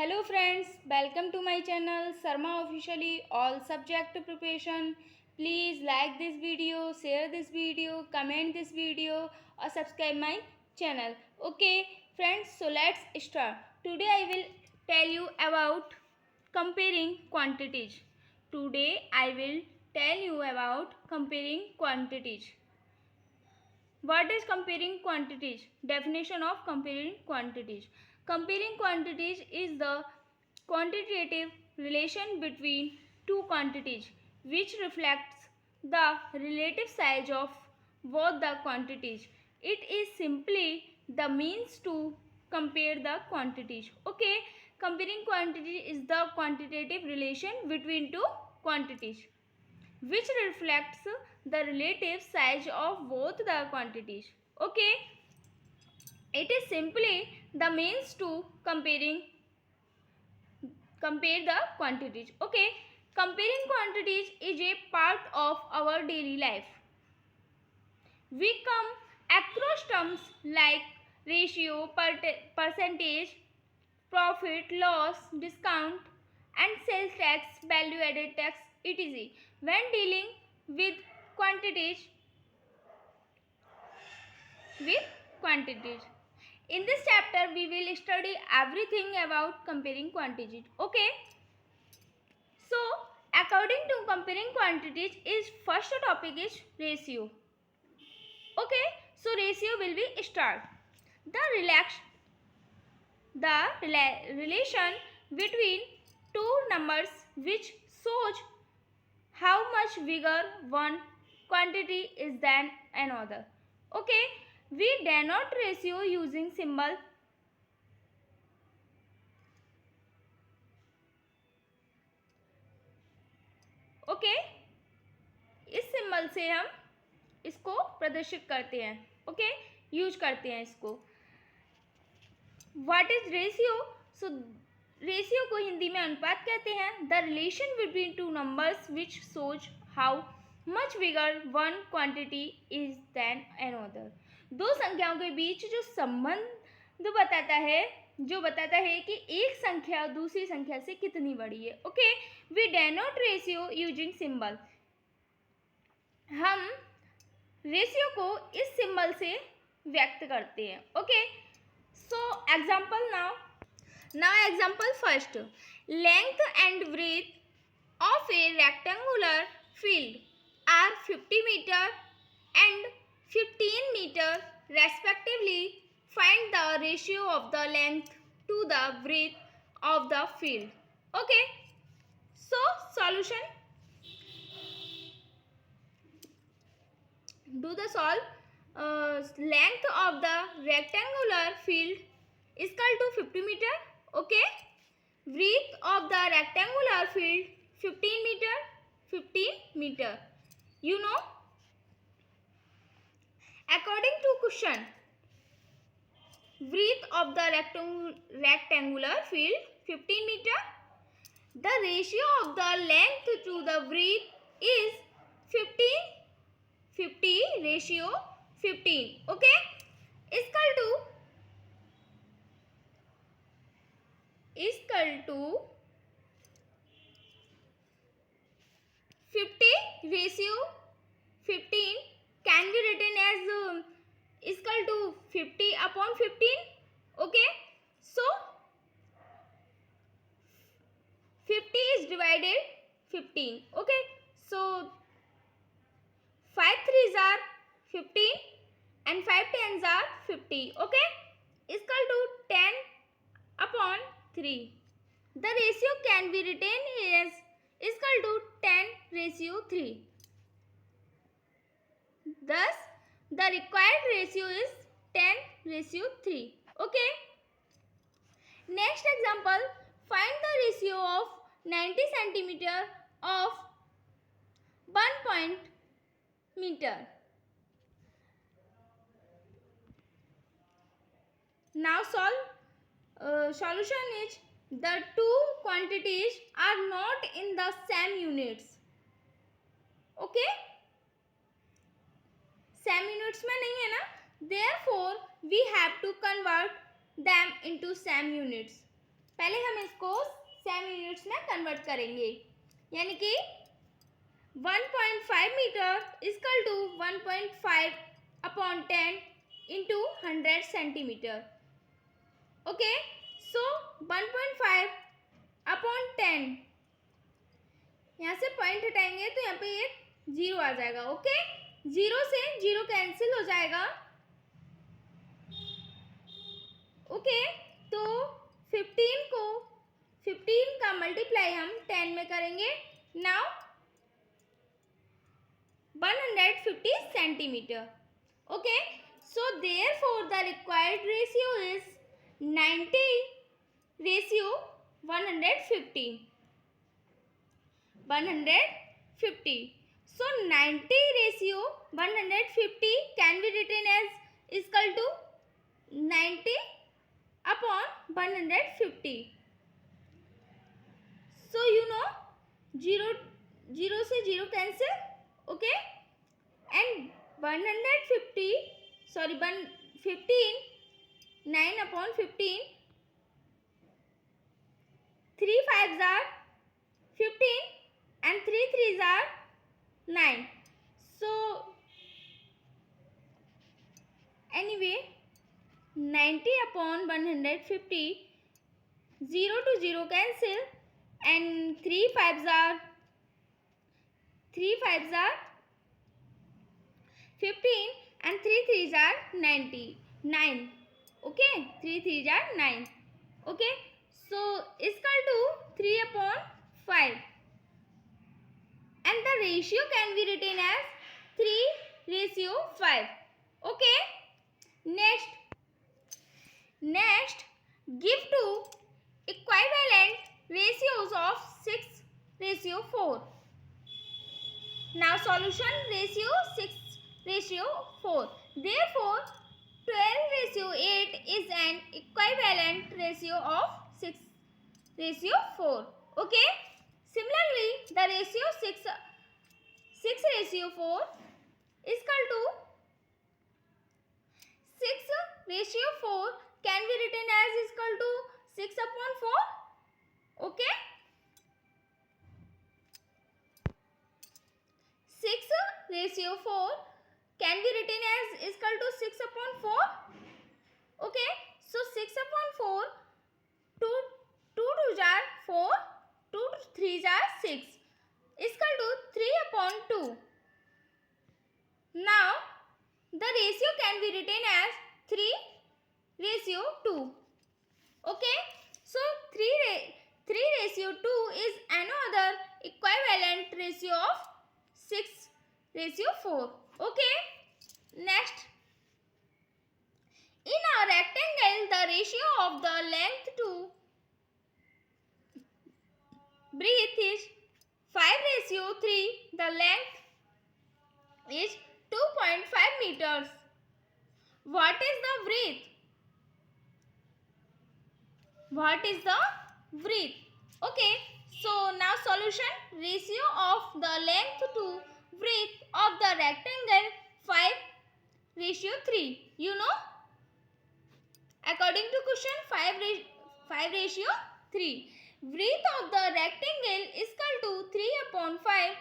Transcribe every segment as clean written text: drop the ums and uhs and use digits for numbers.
Hello friends, welcome to my channel Sarma Officially All Subject Preparation. Please like this video, share this video, comment this video or subscribe my channel. Okay friends, so let's start. Today I will tell you about comparing quantities. Today I will tell you about comparing quantities. What is comparing quantities? Definition of comparing quantities. Comparing quantities is the quantitative relation between two quantities which reflects the relative size of both the quantities. It is simply the means to compare the quantities. Okay, comparing quantities is the quantitative relation between two quantities which reflects the relative size of both the quantities. Okay, it is simply the means to compare the quantities. Okay, comparing quantities is a part of our daily life. We come across terms like ratio, percentage, profit, loss, discount, and sales tax, value added tax, etc. When dealing with quantities, with quantities. In this chapter, we will study everything about comparing quantities. Okay. So, according to comparing quantities, is first topic is ratio. Okay. So, ratio will be start. The relation between two numbers which shows how much bigger one quantity is than another. Okay, we denote ratio using symbol. Okay, इस symbol से हम इसको प्रदर्शित करते हैं. Okay, use करते हैं इसको. What is ratio? So ratio को हिंदी में अनुपात कहते हैं. The relation between two numbers which shows how much bigger one quantity is than another. दो संख्याओं के बीच जो संबंध बताता है कि एक संख्या दूसरी संख्या से कितनी बड़ी है. Okay, we denote ratio using symbol. हम रेशियो को इस सिंबल से व्यक्त करते हैं. Okay, so example now example first. Length and breadth of a rectangular field are 50 meter and 15 meter respectively. Find the ratio of the length to the breadth of the field. Okay, so solution. Do the solve. Length of the rectangular field is equal to 50 meter. Okay, breadth of the rectangular field 15 meter. 15 meter. You know, according to question, breadth of the rectangular field 15 meter. The ratio of the length to the breadth is 50 ratio 15. Okay, is equal to 50 ratio 15 can be written as is equal to 50 upon 15. Okay, so 50 is divided 15. Okay, so 5 threes are 15 and 5 tens are 50. Okay, is equal to 10 upon 3. The ratio can be written as is equal to 10 ratio 3. Thus, the required ratio is 10 ratio 3. Okay. Next example, find the ratio of 90 centimeter of 1 meter. Now solution is the two quantities are not in the same units. Okay, same units में नहीं है ना. Therefore, we have to convert them into same units. पहले हम इसको semi units में convert करेंगे, यानी कि 1.5 metre equal to 1.5 upon 10 into 100 centimetre. Okay, so 1.5 upon 10, यहाँ से पॉइंट हटाएंगे तो यहाँ पे एक जीरो आ जाएगा. ओके, जीरो से जीरो कैंसिल हो जाएगा. ओके, तो 15 का मल्टीप्लाई हम 10 में करेंगे. Now 150 centimetre. Okay, so therefore the required ratio is 90 ratio 150. 150. So 90 ratio 150 can be written as equal to 90 upon 150. So you know, zero से zero cancel. Okay, and 150, sorry, 15, 9 upon 15, 3 5s are 15 and 3 3s are 9. So anyway, 90 upon 150, 0 to 0 cancel, and 3 5s are 15 and 3 3s are 9. Okay, 3 3s are 9. Okay, so equal to 3 upon 5, and the ratio can be written as 3:5. Okay, next give two equivalent ratios of 6:4. Now solution ratio 6:4. Therefore 12:8 is an equivalent ratio of 6:4. Okay, similarly the ratio 6:4 is equal to 6:4 can be written as equal to 6 upon 4. Okay, 6:4 can be written as equal to 6 upon 4. Okay, so 6 upon 4, 2 2s are 4, 2 3s are 6, equal to 3 upon 2. Now the ratio can be written as 3:2. Okay, so 3:2 is another equivalent ratio of 6:4. Okay, next, in a rectangle the ratio of the length to breadth is 5:3. The length is 2.5 meters. What is the breadth? Okay, so now solution. Ratio of the length to breadth of the rectangle 5:3. You know, according to question 5:3. Breadth of the rectangle is equal to 3 upon 5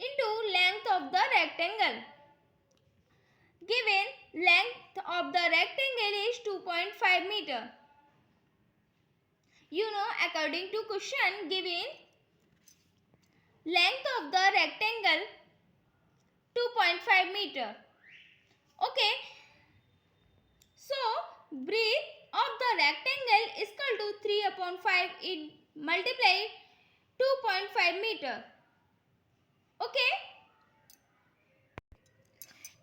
into length of the rectangle. Given length of the rectangle is 2.5 meter. You know, according to question given length of the rectangle 2.5 meter. Okay, so breadth of the rectangle is equal to 3 upon 5 in multiply 2.5 meter. Okay,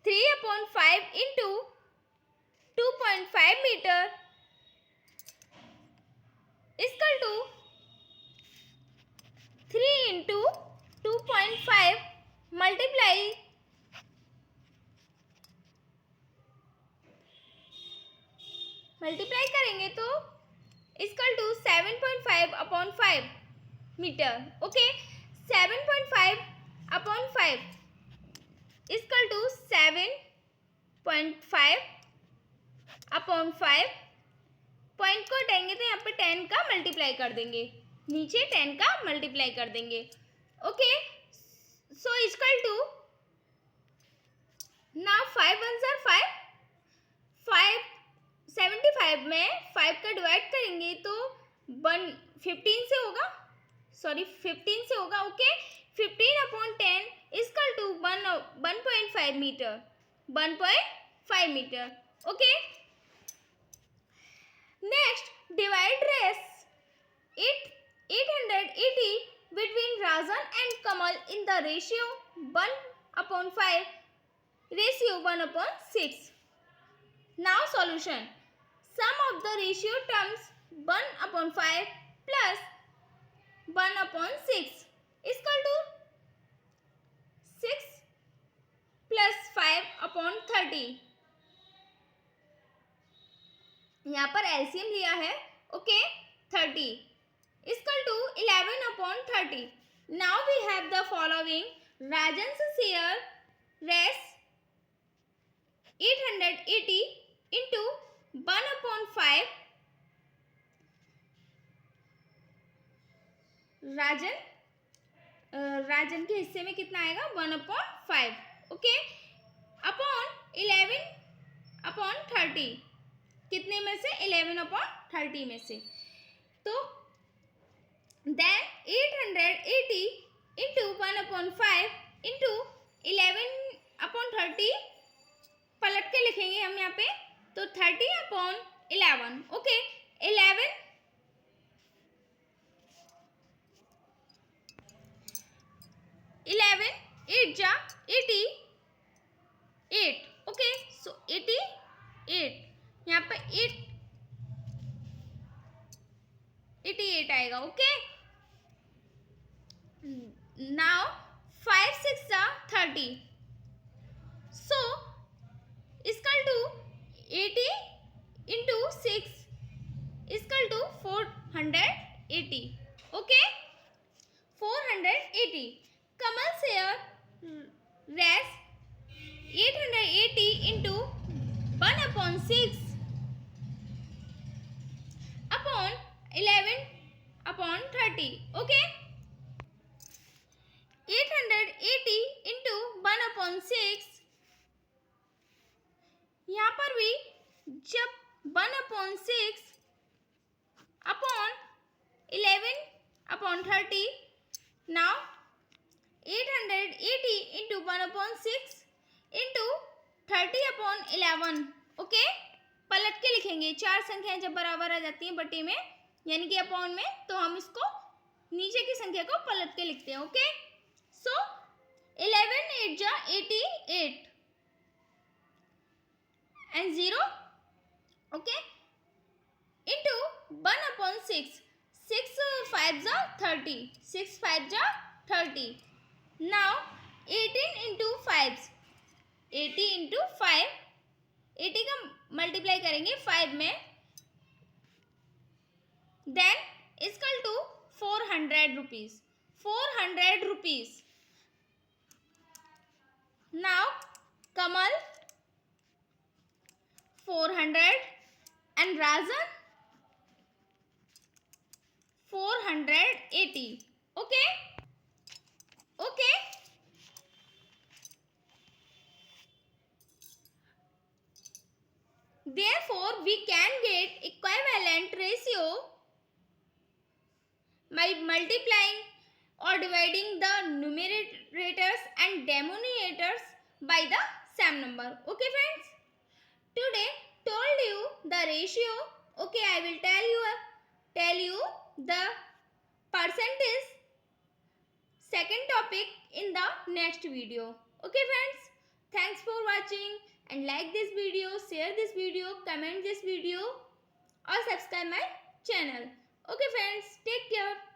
3 upon 5 into 2.5 meter is equal to 3 into 2.5 multiply करेंगे तो equal to 7.5 upon 5 metre. Okay, 7.5 upon 5 equal to 7.5 upon 5 point को हटाएंगे तो यहाँ पे 10 का multiply कर देंगे, नीचे 10 का मल्टीप्लाई कर देंगे। Okay, so equal to now 5 1 जार 5 75 में 5 का डिवाइड करेंगे तो 15 से होगा, सॉरी 15 से होगा। Okay, 15/10 equal to 1.5 metre, 1.5 metre. Okay, next divide Rs 880 between Rajan and Kamal in the ratio 1/5, ratio 1/6. Now solution. Sum of the ratio terms 1/5 plus 1/6 equal to 6 plus 5/30. यहाँ पर एलसीएम लिया है। Okay, 30 equal to 11/30. Now we have the following. Rajan's share rest 880 into 1/5. राजन के हिस्से में कितना आएगा? 1/5. Okay, upon 11/30, कितने में से? 11/30 में से। तो then 880 into 1/5 into 11/30 पलट के लिखेंगे हम यहाँ पे, तो 30/11। ओके, 11 8 जा 88। ओके, सो 88 यहाँ पे 88 आएगा। ओके, नाउ 5 6 जा 30, so equal to 80 into 6 equal to 480। Okay, 480। Kamal share Rs 880 into 1/6 upon 11/30। Okay, 880 into 1/6, यहाँ पर भी जब 1/6 upon 11/30, now 880 into 1/6 into 30/11। Okay, पलट के लिखेंगे। चार संख्याएं जब बराबर आ जाती हैं बटे में यानी कि अपॉन में, तो हम इसको नीचे की संख्या को पलट के लिखते हैं। ओके, सो 11 8 जा 88 and 0। ओके, into 1/6, 6 5 जा 30, 6 5 जा 30। नाउ 18 into 5, 80 into 5, 80 का मल्टीप्लाई करेंगे 5 में, then equal to 400 rupees, 400 rupees. Now Kamal 400 and Rajan 480। Okay, okay, therefore we can get equivalent ratio by multiplying or dividing the numerators and denominators by the same number. Okay friends, today told you the ratio. Okay, I will tell you the percentage second topic in the next video. Okay friends, thanks for watching and like this video, share this video, comment this video or subscribe my channel. Okay friends, take care.